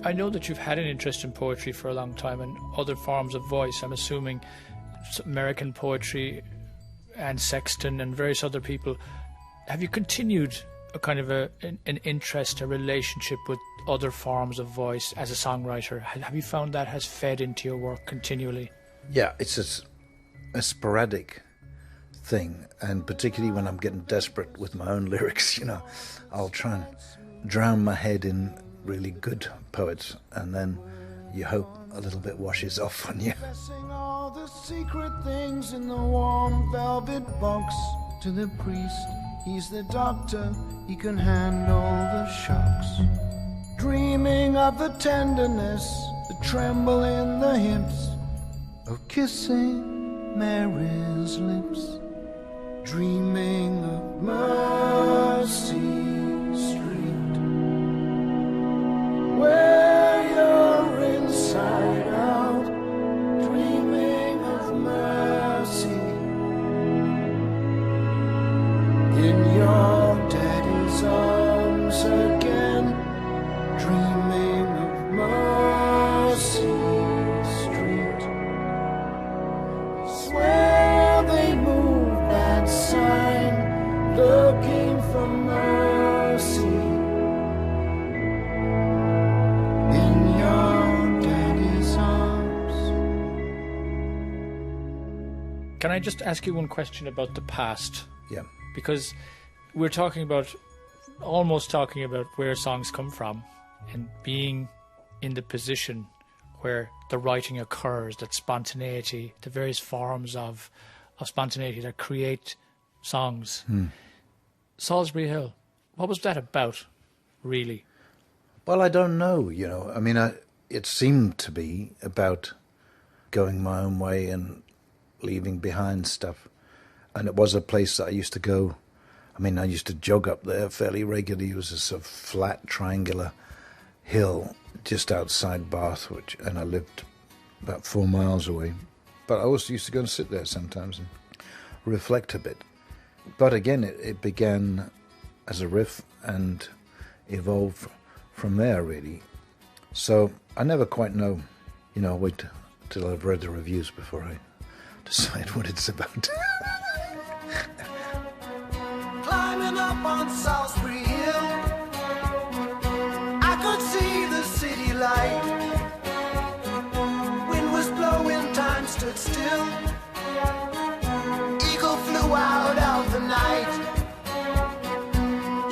I know that you've had an interest in poetry for a long time and other forms of voice. I'm assuming American poetry and Sexton and various other people. Have you continued a kind of an interest, a relationship with other forms of voice as a songwriter? Have you found that has fed into your work continually? Yeah, it's a sporadic thing, and particularly when I'm getting desperate with my own lyrics, you know, I'll try and drown my head in really good poets, and then you hope a little bit washes off on you. All the secret things in the warm velvet box to the priest. He's the doctor, he can handle the shocks. Dreaming of the tenderness, the tremble in the hips of kissing Mary's lips. Dreaming of Mercy Street, where you're inside out, dreaming of mercy in your daddy's arms again, dreaming of Mercy Street, where they move that sign, looking for mercy in your daddy's arms. Can I just ask you one question about the past? Yeah. Because we're almost talking about where songs come from and being in the position where the writing occurs, that spontaneity, the various forms of spontaneity that create songs. Salisbury Hill, what was that about, really? Well, I don't know, you know. I mean, it seemed to be about going my own way and leaving behind stuff. And it was a place that I used to go. I mean, I used to jog up there fairly regularly. It was a sort of flat, triangular hill just outside Bath, and I lived about 4 miles away. But I also used to go and sit there sometimes and reflect a bit. But again, it began as a riff and evolved from there, really. So I never quite know, you know, I'll wait till I've read the reviews before I decide what it's about. Climbing up on Salisbury Hill, I could see the city light. Wind was blowing, time stood still. Eagle flew out of the night.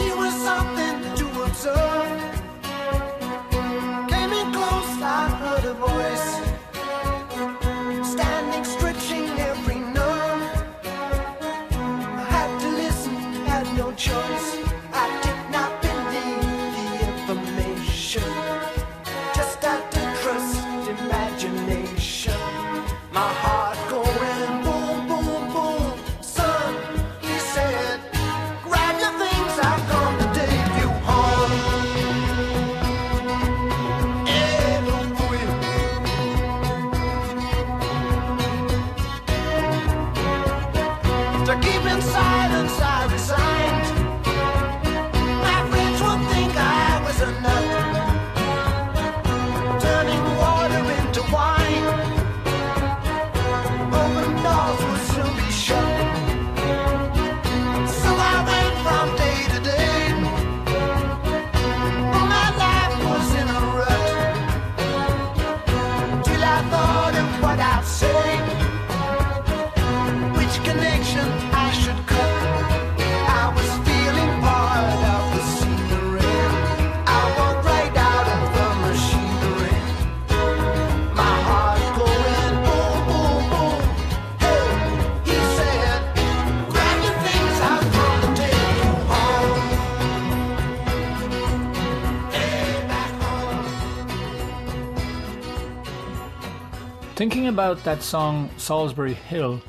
He was something to observe. Came in close, I heard a voice, standing, stretching every nerve. I had to listen, had no choice. I did not believe the information, just had to trust imagination. My heart going boom, boom, boom. Son, he said, grab your things, I've come to take you home. To keep in silence, I resigned. My friends would think I was a nut, turning water into wine. Open doors would soon be shut. So I went from day to day. All my life was in a rut, till I thought of what I'd say, which connection I should cut. I was feeling part of the scenery. I walked right out of the machinery. My heart going boom, boom, boom. Hey, he said, grab your things, I've come to take you home. Hey, back home. Thinking about that song Salisbury Hill,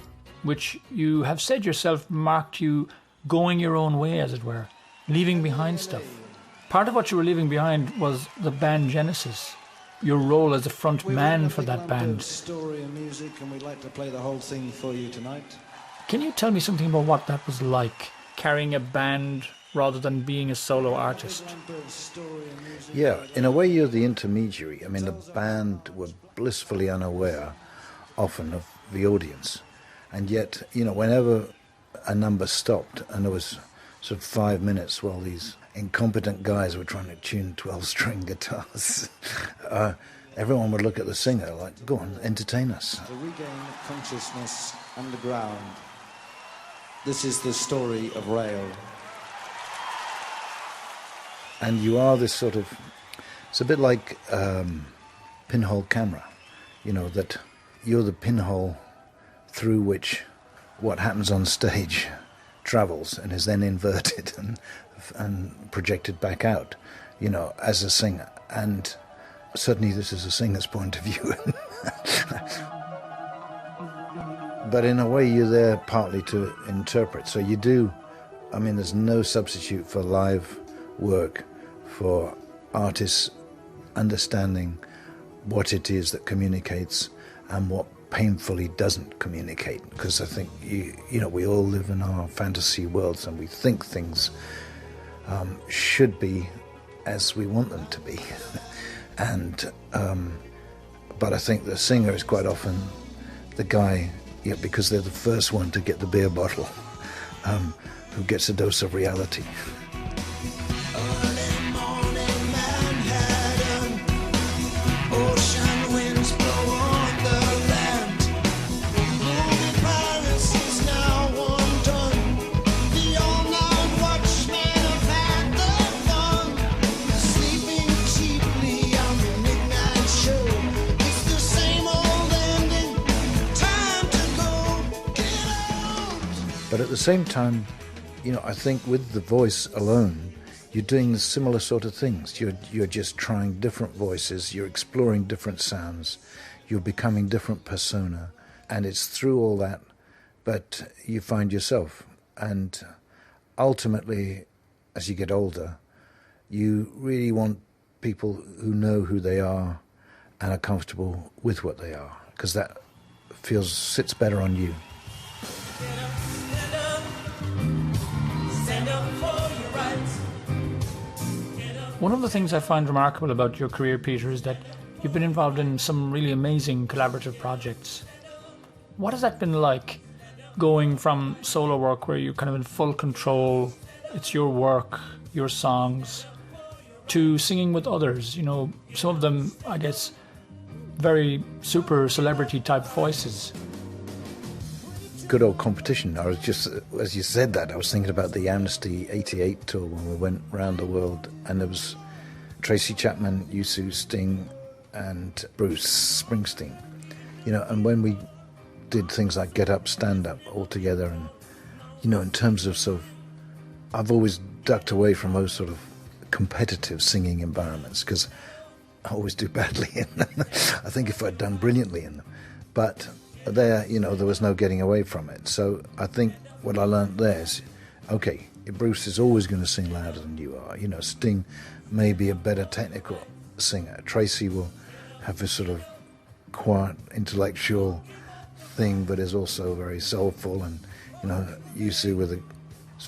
which you have said yourself marked you going your own way, as it were, leaving behind stuff. Part of what you were leaving behind was the band Genesis, your role as the front man for that band. Story and music, and we'd like to play the whole thing for you tonight. Can you tell me something about what that was like, carrying a band rather than being a solo artist. Yeah, in a way you're the intermediary. I mean, the band were blissfully unaware often of the audience. And yet, you know, whenever a number stopped and there was sort of 5 minutes while these incompetent guys were trying to tune 12-string guitars, everyone would look at the singer like, go on, entertain us. To regain consciousness underground. This is the story of Rail. And you are this sort of, it's a bit like pinhole camera, you know, that you're the pinhole through which what happens on stage travels and is then inverted and projected back out, you know, as a singer. And certainly this is a singer's point of view. But in a way you're there partly to interpret. So you do, I mean, there's no substitute for live work, for artists understanding what it is that communicates and what painfully doesn't communicate. Because I think, you know, we all live in our fantasy worlds and we think things should be as we want them to be. And but I think the singer is quite often the guy, yeah, because they're the first one to get the beer bottle, who gets a dose of reality. But at the same time, you know, I think with the voice alone, you're doing similar sort of things. You're just trying different voices, you're exploring different sounds, you're becoming different persona, and it's through all that, but you find yourself. And ultimately, as you get older, you really want people who know who they are and are comfortable with what they are, because that sits better on you. One of the things I find remarkable about your career, Peter, is that you've been involved in some really amazing collaborative projects. What has that been like, going from solo work where you're kind of in full control, it's your work, your songs, to singing with others? You know, some of them, I guess, very super celebrity type voices. Good old competition. I was just, as you said that, I was thinking about the Amnesty 88 tour when we went round the world, and there was Tracy Chapman, U2, Sting, and Bruce Springsteen. You know, and when we did things like Get Up, Stand Up all together, and, you know, in terms of sort of, I've always ducked away from those sort of competitive singing environments because I always do badly in them. I think if I'd done brilliantly in them. But there, you know, there was no getting away from it. So I think what I learned there is, okay, Bruce is always going to sing louder than you are. You know, Sting may be a better technical singer. Tracy will have this sort of quiet, intellectual thing, but is also very soulful, and, you know, U2 with a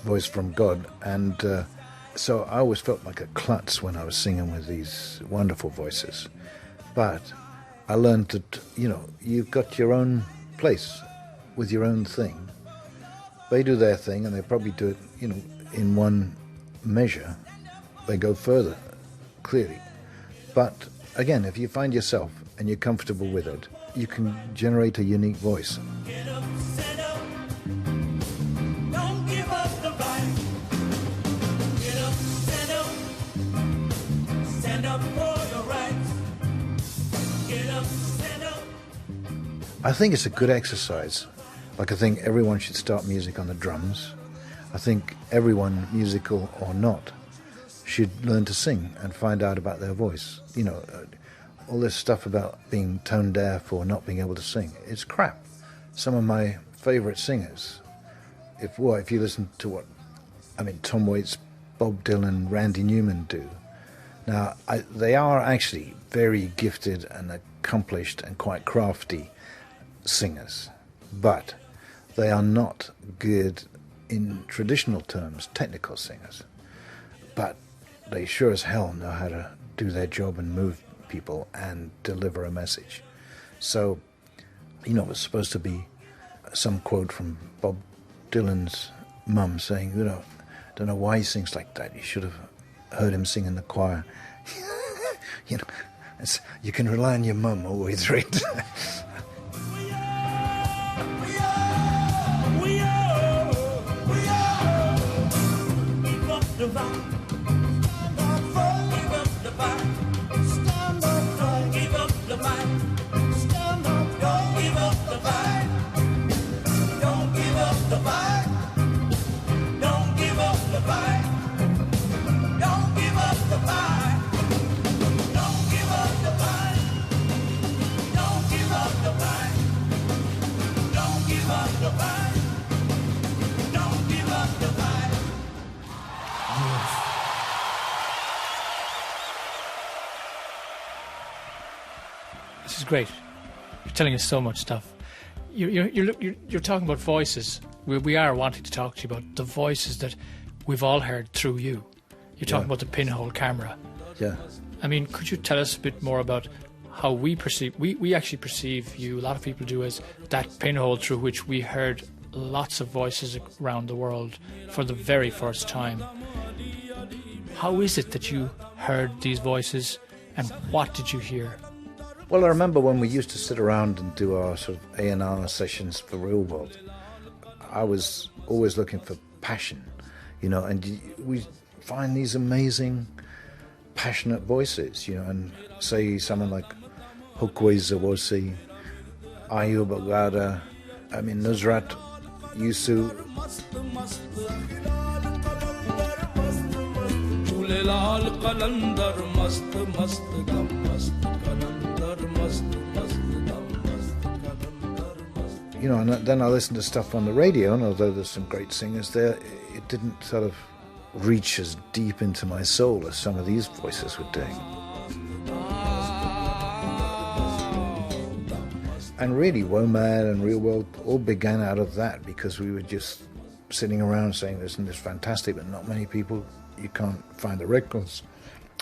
voice from God. And so I always felt like a klutz when I was singing with these wonderful voices. But I learned that, you know, you've got your own place with your own thing. They do their thing, and they probably do it, you know, in one measure. They go further, clearly. But again, if you find yourself and you're comfortable with it, you can generate a unique voice. Get up, stand up. Don't give up the fight. Get up, stand up. Stand up for your rights. Get up, stand up. I think it's a good exercise. Like, I think everyone should start music on the drums. I think everyone, musical or not, should learn to sing and find out about their voice. You know, all this stuff about being tone deaf or not being able to sing, it's crap. Some of my favourite singers, if you listen to what, I mean, Tom Waits, Bob Dylan, Randy Newman do, now, they are actually very gifted and accomplished and quite crafty singers, but they are not good, in traditional terms, technical singers. but they sure as hell know how to do their job and move people and deliver a message. So, you know, it was supposed to be some quote from Bob Dylan's mum saying, you know, I don't know why he sings like that. You should have heard him sing in the choir. You know, you can rely on your mum always, right? This is great. You're telling us so much stuff. You're talking about voices. We are wanting to talk to you about the voices that we've all heard through you. You're talking about the pinhole camera. Yeah. I mean, could you tell us a bit more about how we perceive... We actually perceive you, a lot of people do, as that pinhole through which we heard lots of voices around the world for the very first time. How is it that you heard these voices, and what did you hear? Well, I remember when we used to sit around and do our sort of A&R sessions for Real World, I was always looking for passion, you know, and we find these amazing, passionate voices, you know, and say someone like Hukwe Zawose, Ayub Agada, I mean, Nusrat Yusuf. You know, and then I listened to stuff on the radio, and although there's some great singers there, it didn't sort of reach as deep into my soul as some of these voices were doing. And really, WOMAD and Real World all began out of that, because we were just sitting around saying, isn't this fantastic, but not many people, you can't find the records,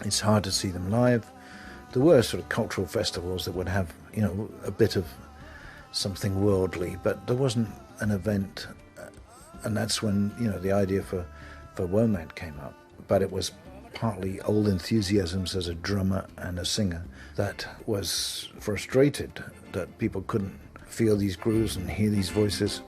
it's hard to see them live. There were sort of cultural festivals that would have, you know, a bit of something worldly, but there wasn't an event, and that's when, you know, the idea for WOMAD came up. But it was partly old enthusiasms as a drummer and a singer that was frustrated that people couldn't feel these grooves and hear these voices.